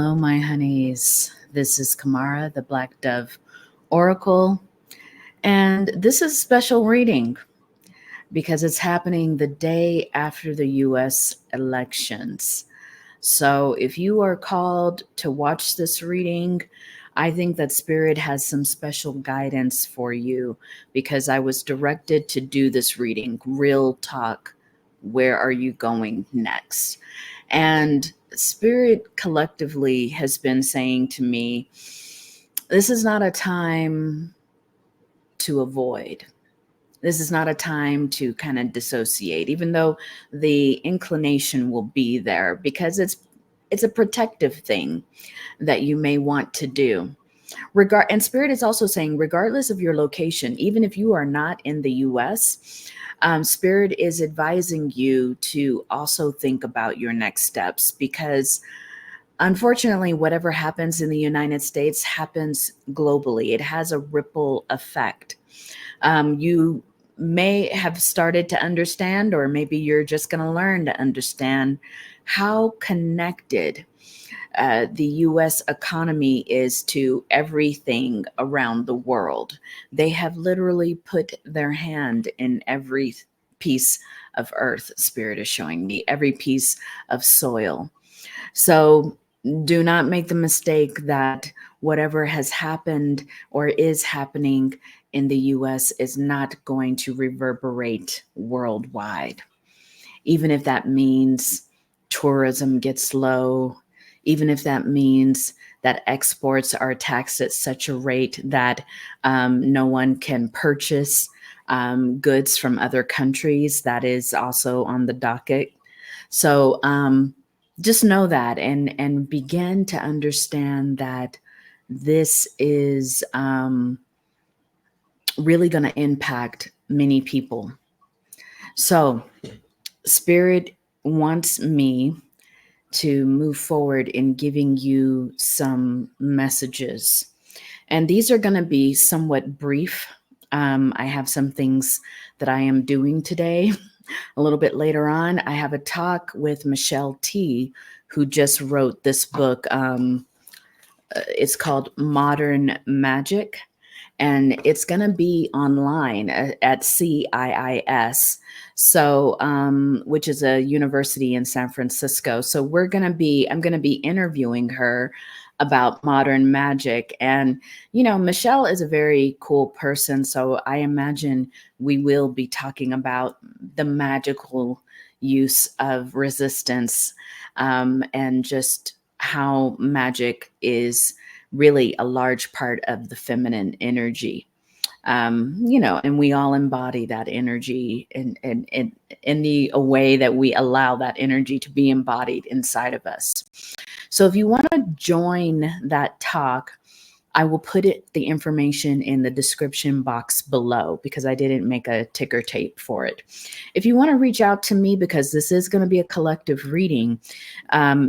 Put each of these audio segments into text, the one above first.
Hello, my honeys. This is Kamara, the Black Dove Oracle, and this is a special reading because it's happening the day after the US elections. So, if you are called to watch this reading, I think that Spirit has some special guidance for you because I was directed to do this reading. Real talk. Where are you going next? And Spirit collectively has been saying to me, this is not a time to avoid. This is not a time to kind of dissociate, even though the inclination will be there because it's a protective thing that you may want to do. And Spirit is also saying, regardless of your location, even if you are not in the US, Spirit is advising you to also think about your next steps because unfortunately, whatever happens in the United States happens globally. It has a ripple effect. You may have started to understand, or maybe you're just going to learn to understand how connected the US economy is to everything around the world. They have literally put their hand in every piece of earth, Spirit is showing me, every piece of soil. So do not make the mistake that whatever has happened or is happening in the US is not going to reverberate worldwide. Even if that means tourism gets low, even if that means that exports are taxed at such a rate that no one can purchase goods from other countries, that is also on the docket. So just know that and begin to understand that this is really going to impact many people. So Spirit wants me to move forward in giving you some messages. And these are going to be somewhat brief. I have some things that I am doing today. A little bit later on, I have a talk with Michelle T, who just wrote this book. It's called Modern Magic, and it's going to be online at CIIS, so which is a university in San Francisco. So I'm going to be interviewing her about modern magic. And, Michelle is a very cool person. So I imagine we will be talking about the magical use of resistance and just how magic is really a large part of the feminine energy. And we all embody that energy in the a way that we allow that energy to be embodied inside of us. So if you want to join that talk, I will put the information in the description box below because I didn't make a ticker tape for it. If you want to reach out to me, because this is going to be a collective reading,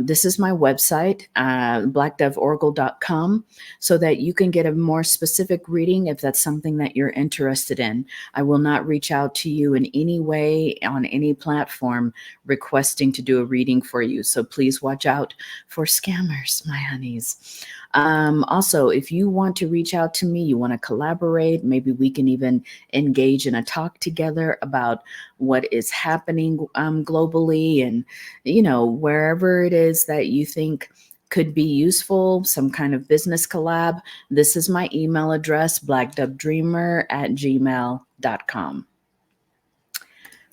this is my website, blackdoveoracle.com, so that you can get a more specific reading if that's something that you're interested in. I will not reach out to you in any way on any platform requesting to do a reading for you. So please watch out for scammers, my honeys. Also, if you want to reach out to me, you want to collaborate, maybe we can even engage in a talk together about what is happening globally and, wherever it is that you think could be useful, some kind of business collab. This is my email address, blackdovedreamer@gmail.com.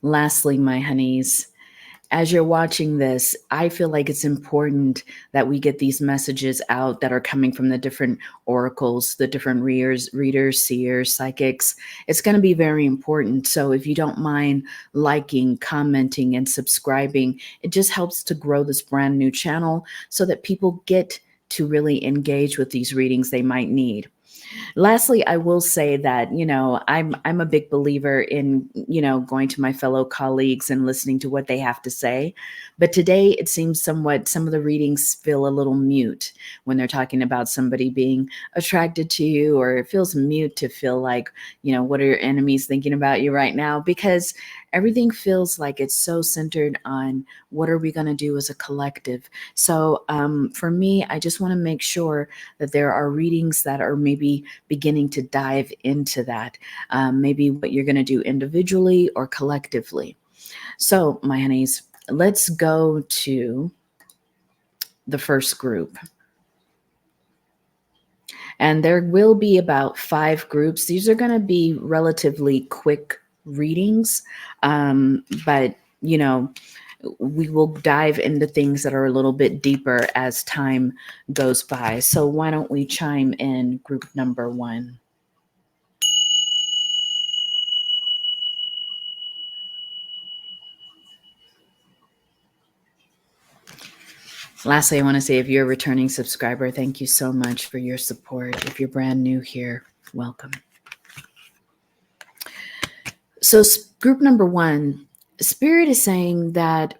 Lastly, my honeys, as you're watching this, I feel like it's important that we get these messages out that are coming from the different oracles, the different readers, seers, psychics. It's going to be very important. So if you don't mind liking, commenting, and subscribing, it just helps to grow this brand new channel so that people get to really engage with these readings they might need. Lastly, I will say that, I'm a big believer in, going to my fellow colleagues and listening to what they have to say. But today it seems some of the readings feel a little mute when they're talking about somebody being attracted to you, or it feels mute to feel like, what are your enemies thinking about you right now? Because everything feels like it's so centered on what are we going to do as a collective. So for me, I just want to make sure that there are readings that are maybe beginning to dive into that, maybe what you're going to do individually or collectively. So, my honeys, let's go to the first group. And there will be about 5 groups. These are going to be relatively quick readings, but we will dive into things that are a little bit deeper as time goes by. So why don't we chime in group number 1? Lastly, I want to say if you're a returning subscriber, thank you so much for your support. If you're brand new here, welcome. So group number 1, Spirit is saying that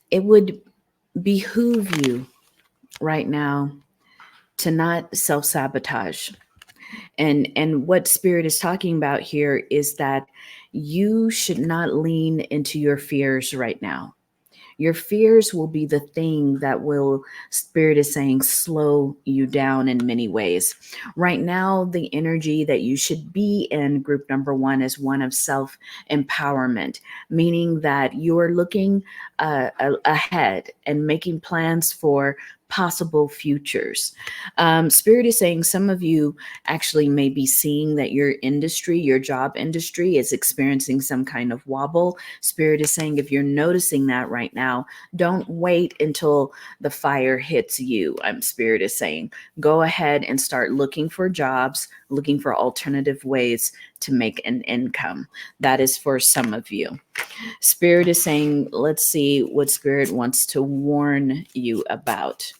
it would behoove you right now to not self-sabotage. And what Spirit is talking about here is that you should not lean into your fears right now. Your fears will be the thing that will, Spirit is saying, slow you down in many ways. Right now, the energy that you should be in, group number 1, is one of self-empowerment, meaning that you're looking ahead and making plans for possible futures. Spirit is saying some of you actually may be seeing that your industry, your job industry, is experiencing some kind of wobble. Spirit is saying if you're noticing that right now, don't wait until the fire hits you. Spirit is saying go ahead and start looking for jobs, looking for alternative ways to make an income. That is for some of you. Spirit is saying, let's see what Spirit wants to warn you about.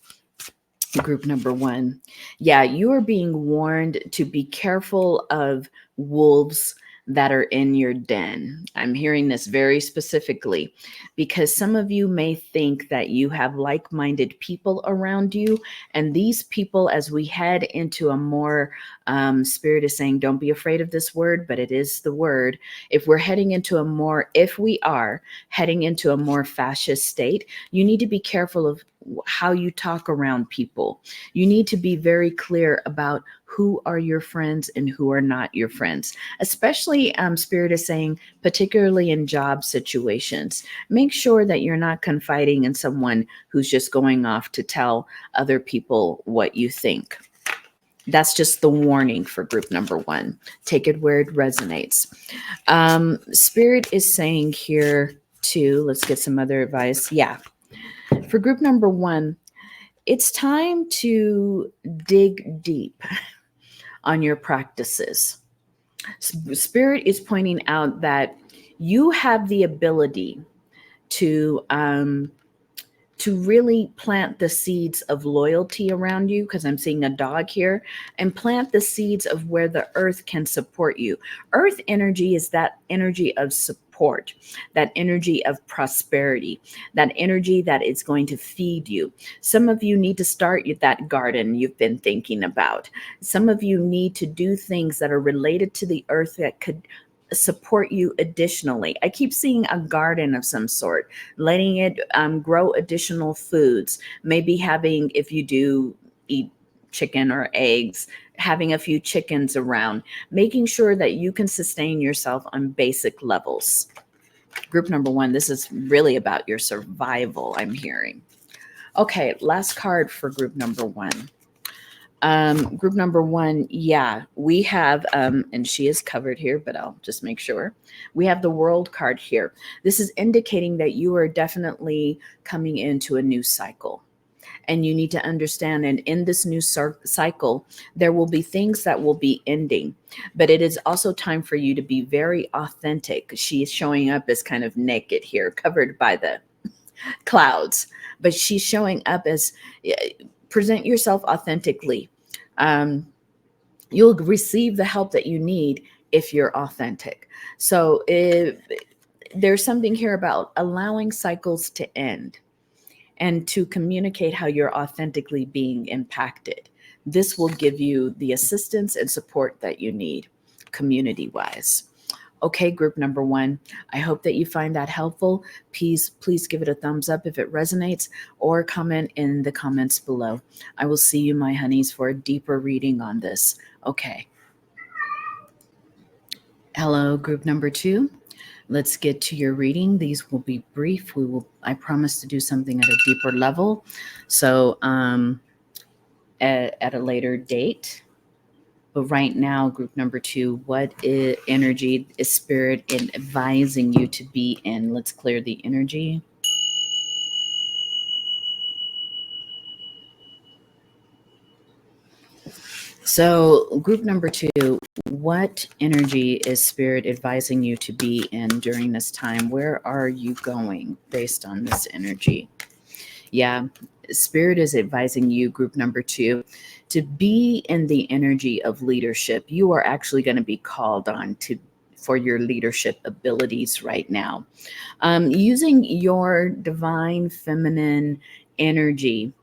Group number 1. Yeah, you are being warned to be careful of wolves that are in your den. I'm hearing this very specifically because some of you may think that you have like-minded people around you, and these people, as we head into a more, Spirit is saying, don't be afraid of this word, but it is the word. If we are heading into a more fascist state, you need to be careful of how you talk around people. You need to be very clear about who are your friends and who are not your friends, especially Spirit is saying, particularly in job situations. Make sure that you're not confiding in someone who's just going off to tell other people what you think. That's just the warning for group number 1. Take it where it resonates. Spirit is saying here too, let's get some other advice. Yeah. For group number 1, it's time to dig deep on your practices. Spirit is pointing out that you have the ability to really plant the seeds of loyalty around you, because I'm seeing a dog here, and plant the seeds of where the earth can support you. Earth energy is that energy of support, that energy of prosperity, that energy that is going to feed you. Some of you need to start that garden you've been thinking about. Some of you need to do things that are related to the earth that could support you additionally. I keep seeing a garden of some sort, letting it grow additional foods, maybe having, if you do eat chicken or eggs, having a few chickens around, making sure that you can sustain yourself on basic levels. Group number 1, this is really about your survival, I'm hearing. Okay, last card for group number 1. Group number 1, yeah, we have, and she is covered here, but I'll just make sure. We have the World card here. This is indicating that you are definitely coming into a new cycle. And you need to understand, and in this new cycle, there will be things that will be ending, but it is also time for you to be very authentic. She is showing up as kind of naked here, covered by the clouds, but she's showing up as present yourself authentically. You'll receive the help that you need if you're authentic. So there's something here about allowing cycles to end and to communicate how you're authentically being impacted. This will give you the assistance and support that you need community-wise. Okay, group number 1, I hope that you find that helpful. Please give it a thumbs up if it resonates, or comment in the comments below. I will see you, my honeys, for a deeper reading on this. Okay. Hello, group number 2. Let's get to your reading. These will be brief. I promise to do something at a deeper level. So at a later date. But right now, group number 2, what energy is spirit advising you to be in? Let's clear the energy. So group number 2, what energy is spirit advising you to be in during this time? Where are you going based on this energy? Yeah, spirit is advising you, group number 2, to be in the energy of leadership. You are actually going to be called on for your leadership abilities right now. Using your divine feminine energy,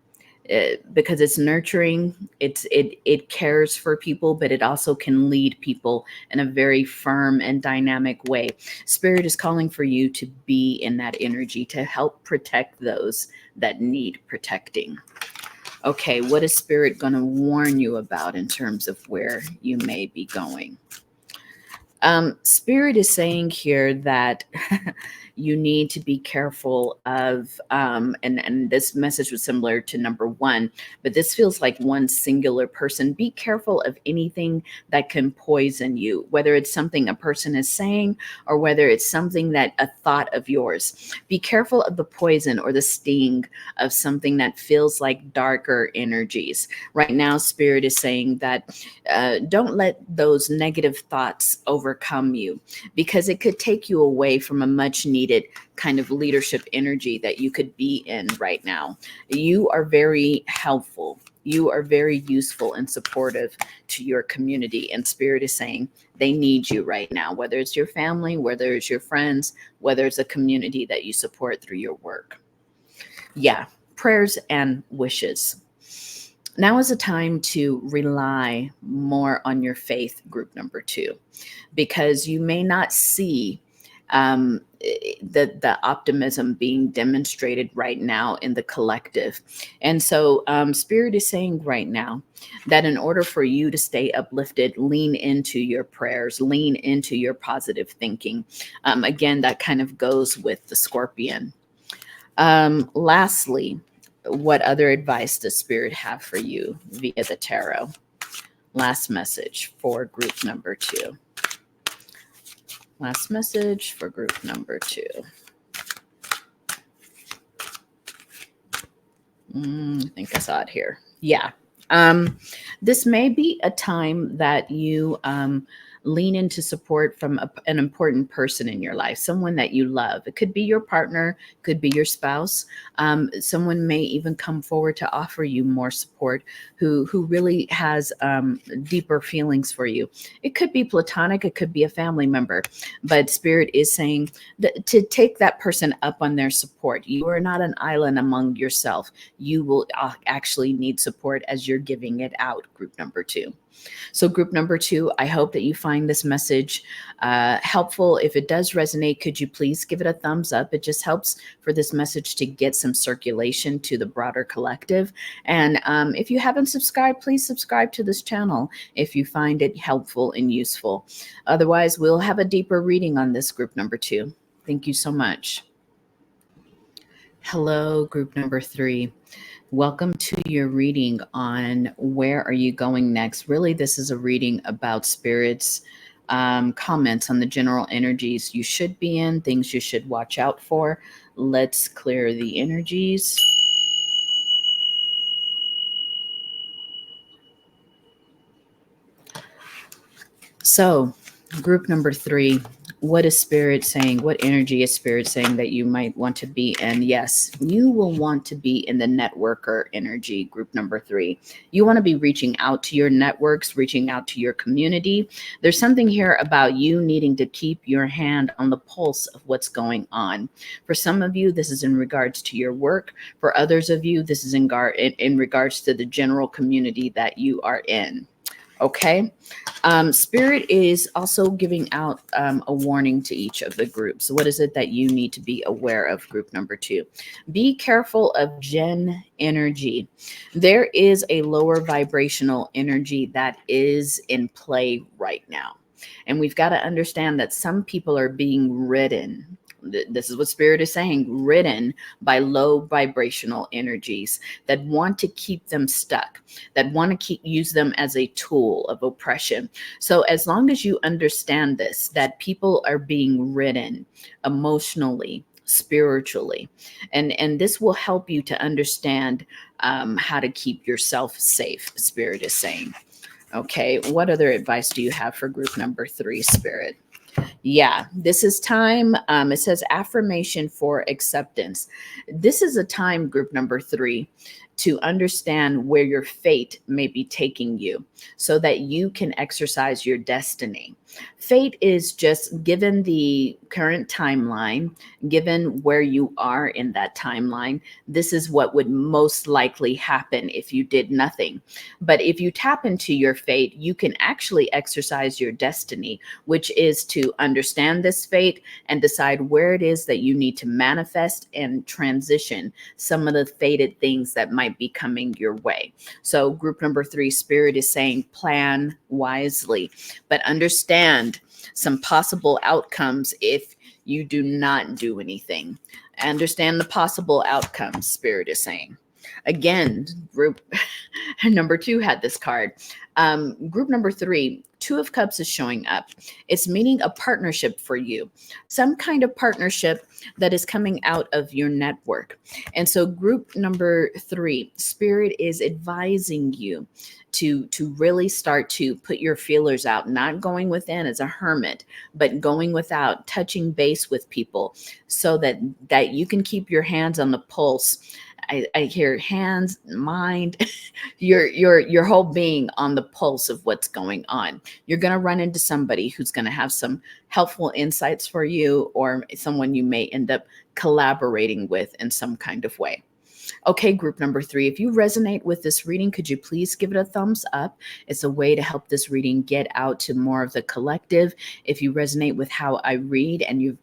because it's nurturing, it cares for people, but it also can lead people in a very firm and dynamic way. Spirit is calling for you to be in that energy to help protect those that need protecting. Okay, what is spirit going to warn you about in terms of where you may be going? Spirit is saying here that you need to be careful of, and this message was similar to number 1, but this feels like one singular person. Be careful of anything that can poison you, whether it's something a person is saying or whether it's something that a thought of yours. Be careful of the poison or the sting of something that feels like darker energies. Right now, Spirit is saying that don't let those negative thoughts overcome you, because it could take you away from a much needed kind of leadership energy that you could be in right now. You are very helpful. You are very useful and supportive to your community. And Spirit is saying they need you right now, whether it's your family, whether it's your friends, whether it's a community that you support through your work. Yeah, prayers and wishes. Now is a time to rely more on your faith, group number 2, because you may not see the optimism being demonstrated right now in the collective. And so Spirit is saying right now that in order for you to stay uplifted, lean into your prayers, lean into your positive thinking. Again, that kind of goes with the Scorpion. Lastly, what other advice does Spirit have for you via the tarot? Last message for group number 2. Last message for group number 2. I think I saw it here. Yeah. This may be a time that you lean into support from an important person in your life, someone that you love. It could be your partner, could be your spouse. Someone may even come forward to offer you more support who really has deeper feelings for you. It could be platonic, it could be a family member, but Spirit is saying to take that person up on their support. You are not an island among yourself. You will actually need support as you're giving it out, group number 2. So group number 2, I hope that you find this message helpful. If it does resonate, could you please give it a thumbs up? It just helps for this message to get some circulation to the broader collective. And if you haven't subscribed, please subscribe to this channel if you find it helpful and useful. Otherwise, we'll have a deeper reading on this, group number 2. Thank you so much. Hello, group number 3. Welcome to your reading on where are you going next. Really, this is a reading about Spirit's comments on the general energies you should be in, things you should watch out for. Let's clear the energies. So, group number 3, what is Spirit saying? What energy is Spirit saying that you might want to be in? Yes, you will want to be in the networker energy, group number 3. You want to be reaching out to your networks, reaching out to your community. There's something here about you needing to keep your hand on the pulse of what's going on. For some of you, this is in regards to your work. For others of you, this is in regards to the general community that you are in. Okay. Spirit is also giving out a warning to each of the groups. What is it that you need to be aware of, group number 2? Be careful of Gen energy. There is a lower vibrational energy that is in play right now. And we've got to understand that some people are being ridden. This is what Spirit is saying, ridden by low vibrational energies that want to keep them stuck, that want to use them as a tool of oppression. So as long as you understand this, that people are being ridden emotionally, spiritually, and this will help you to understand how to keep yourself safe, Spirit is saying. Okay, what other advice do you have for group number 3, Spirit? Yeah, this is time. It says affirmation for acceptance. This is a time, group number 3, to understand where your fate may be taking you so that you can exercise your destiny. Fate is just given the current timeline, given where you are in that timeline. This is what would most likely happen if you did nothing. But if you tap into your fate, you can actually exercise your destiny, which is to understand this fate and decide where it is that you need to manifest and transition some of the fated things that might be coming your way. So, group number 3, Spirit is saying plan wisely, but understand some possible outcomes if you do not do anything. Understand the possible outcomes, Spirit is saying. Again, group number 2 had this card. Group number 3, 2 of Cups is showing up. It's meaning a partnership for you, some kind of partnership that is coming out of your network. And so, group number 3, Spirit is advising you to really start to put your feelers out, not going within as a hermit, but going without, touching base with people, so that you can keep your hands on the pulse. I hear hands, mind, your whole being on the pulse of what's going on. You're going to run into somebody who's going to have some helpful insights for you, or someone you may end up collaborating with in some kind of way. Okay, group number 3, if you resonate with this reading, could you please give it a thumbs up? It's a way to help this reading get out to more of the collective. If you resonate with how I read and you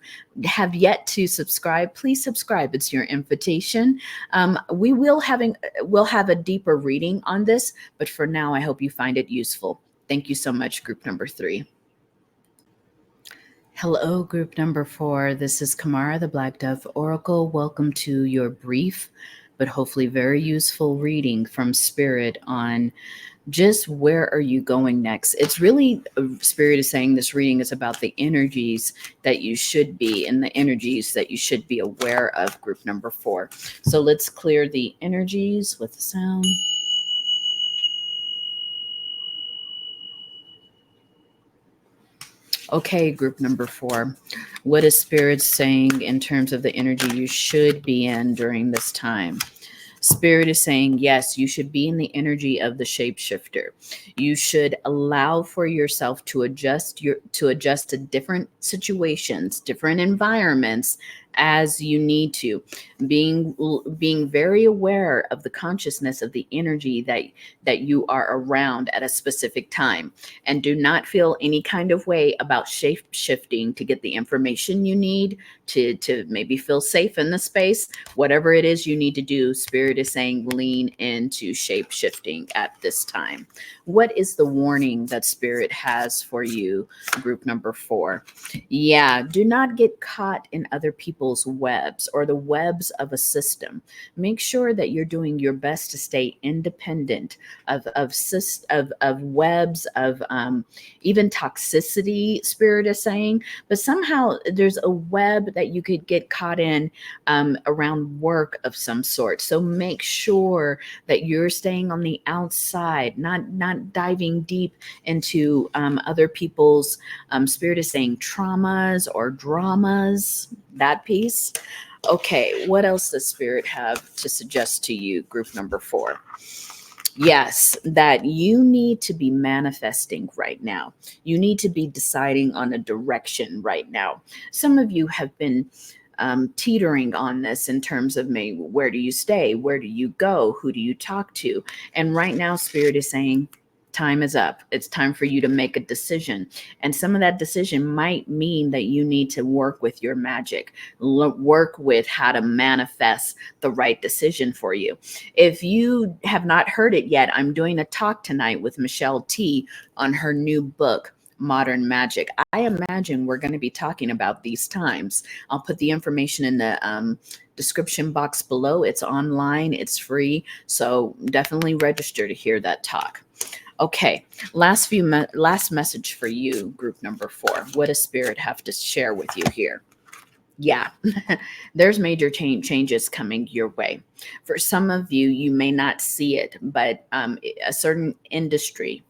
have yet to subscribe, please subscribe. It's your invitation. We'll have a deeper reading on this, but for now, I hope you find it useful. Thank you so much, group number 3. Hello, group number 4. This is Kamara, the Black Dove Oracle. Welcome to your brief, but hopefully very useful reading from Spirit on just where are you going next. It's really, Spirit is saying this reading is about the energies that you should be and the energies that you should be aware of, group number 4. So let's clear the energies with the sound. Okay, group number 4. What is Spirit saying in terms of the energy you should be in during this time? Spirit is saying, yes, you should be in the energy of the shapeshifter. You should allow for yourself to adjust to different situations, different environments as you need to. Being very aware of the consciousness of the energy that you are around at a specific time, and do not feel any kind of way about shape shifting to get the information you need to maybe feel safe in the space. Whatever it is you need to do, Spirit is saying lean into shape shifting at this time. What is the warning that Spirit has for you, group number 4? Yeah, do not get caught in other people's webs or the webs of a system. Make sure that you're doing your best to stay independent of webs of even toxicity, Spirit is saying. But somehow there's a web that you could get caught in around work of some sort. So make sure that you're staying on the outside, not diving deep into other people's, Spirit is saying, traumas or dramas, that piece. Okay, what else does Spirit have to suggest to you, group number 4? Yes, that you need to be manifesting right now. You need to be deciding on a direction right now. Some of you have been teetering on this in terms of maybe where do you stay? Where do you go? Who do you talk to? And right now, Spirit is saying, time is up. It's time for you to make a decision. And some of that decision might mean that you need to work with your magic, work with how to manifest the right decision for you. If you have not heard it yet, I'm doing a talk tonight with Michelle T on her new book, Modern Magic. I imagine we're going to be talking about these times. I'll put the information in the description box below. It's online, it's free. So definitely register to hear that talk. Okay, last message for you, group number 4. What does Spirit have to share with you here? Yeah, there's major changes coming your way. For some of you, you may not see it, but a certain industry,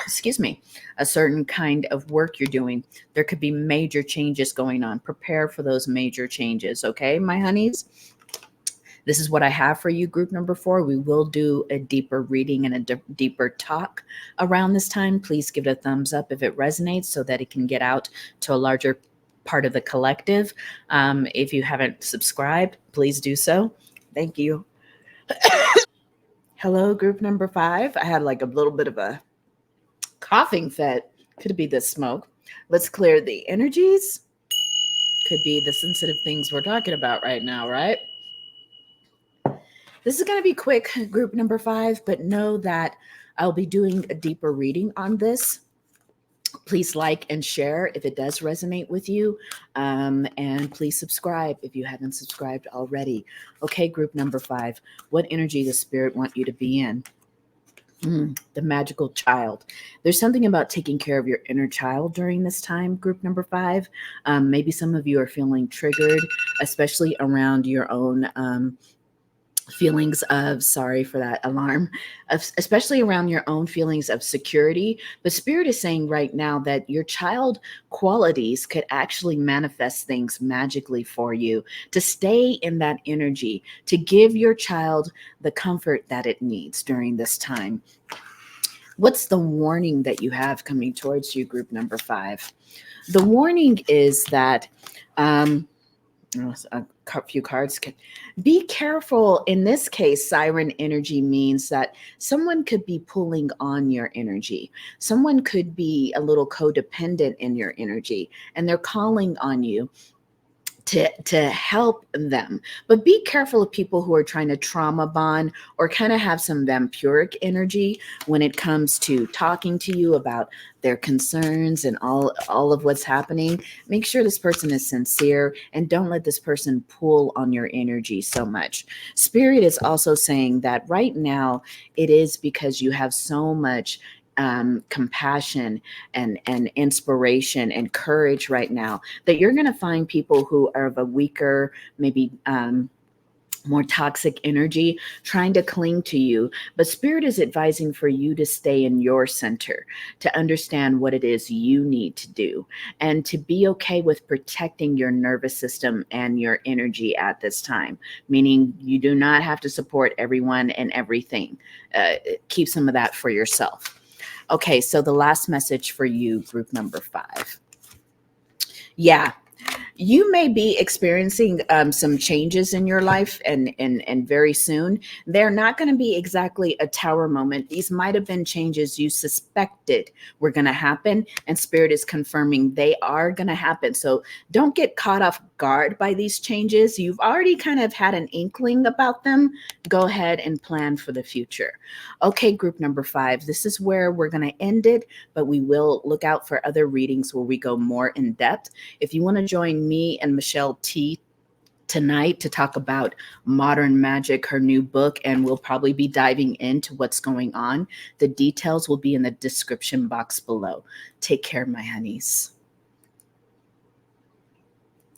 excuse me, a certain kind of work you're doing, there could be major changes going on. Prepare for those major changes, okay, my honeys? This is what I have for you, group number 4. We will do a deeper reading and a deeper talk around this time. Please give it a thumbs up if it resonates so that it can get out to a larger part of the collective. If you haven't subscribed, please do so. Thank you. Hello, group number 5. I had like a little bit of a coughing fit. Could be the smoke. Let's clear the energies. Could be the sensitive things we're talking about right now, right? This is going to be quick, group number 5, but know that I'll be doing a deeper reading on this. Please like and share if it does resonate with you. And please subscribe if you haven't subscribed already. Okay, group number 5. What energy does Spirit want you to be in? The magical child. There's something about taking care of your inner child during this time, group number 5. Maybe some of you are feeling triggered, especially around your own feelings of, sorry for that alarm, especially around your own feelings of security. But Spirit is saying right now that your child qualities could actually manifest things magically for you, to stay in that energy, to give your child the comfort that it needs during this time. What's the warning that you have coming towards you, group number 5? The warning is that a few cards. Be careful. In this case, siren energy means that someone could be pulling on your energy. Someone could be a little codependent in your energy, and they're calling on you to help them. But be careful of people who are trying to trauma bond or kind of have some vampiric energy when it comes to talking to you about their concerns and all of what's happening. Make sure this person is sincere and don't let this person pull on your energy so much. Spirit is also saying that right now it is because you have so much compassion and inspiration and courage right now that you're going to find people who are of a weaker, maybe more toxic energy trying to cling to you. But Spirit is advising for you to stay in your center, to understand what it is you need to do, and to be okay with protecting your nervous system and your energy at this time, meaning you do not have to support everyone and everything. Keep some of that for yourself. Okay, so the last message for you, group number 5. Yeah, you may be experiencing some changes in your life and very soon. They're not going to be exactly a tower moment. These might have been changes you suspected were going to happen, and Spirit is confirming they are going to happen. So don't get caught off guard by these changes. You've already kind of had an inkling about them. Go ahead and plan for the future. Okay, group number 5, this is where we're going to end it, but we will look out for other readings where we go more in depth. If you want to join me and Michelle T tonight to talk about Modern Magic, her new book, and we'll probably be diving into what's going on, the details will be in the description box below. Take care, my honeys.